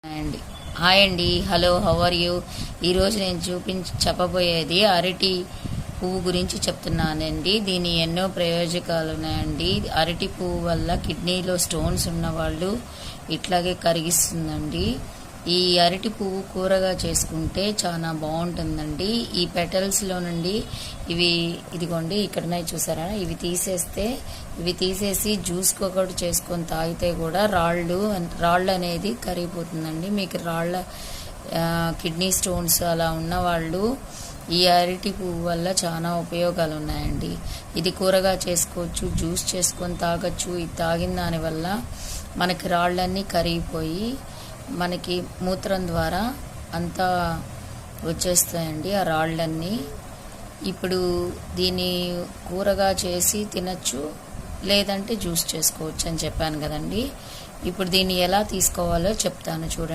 అండి హాయ్ అండి, hello, how are you? ఈరోజు నేను చెప్పబోయేది అరటి పువ్వు గురించి చెప్తున్నానండి. దీని ఎన్నో ప్రయోజకాలు ఉన్నాయండి. అరటి పువ్వు వల్ల కిడ్నీలో స్టోన్స్ ఉన్న వాళ్ళు ఇట్లాగే కరిగిస్తుందండి. ఈ అరటి పువ్వు కూరగా చేసుకుంటే చాలా బాగుంటుందండి. ఈ పెటల్స్లో నుండి ఇదిగోండి ఇక్కడనే చూసారా, ఇవి తీసేసి జ్యూస్ ఒకటి చేసుకొని తాగితే కూడా రాళ్ళు అనేది కరిగిపోతుందండి. మీకు కిడ్నీ స్టోన్స్ అలా ఉన్న వాళ్ళు ఈ అరటి పువ్వు వల్ల చాలా ఉపయోగాలు ఉన్నాయండి. ఇది కూరగా చేసుకోవచ్చు, జ్యూస్ చేసుకొని తాగొచ్చు. ఇది తాగిన దానివల్ల మనకి రాళ్ళన్నీ కరిగిపోయి మనకి మూత్రం ద్వారా అంతా వచ్చేస్తాయండి ఆ రాళ్ళన్నీ. ఇప్పుడు దీన్ని కూరగా చేసి తినచ్చు, లేదంటే జ్యూస్ చేసుకోవచ్చు అని చెప్పాను కదండి. ఇప్పుడు దీన్ని ఎలా తీసుకోవాలో చెప్తాను చూడండి.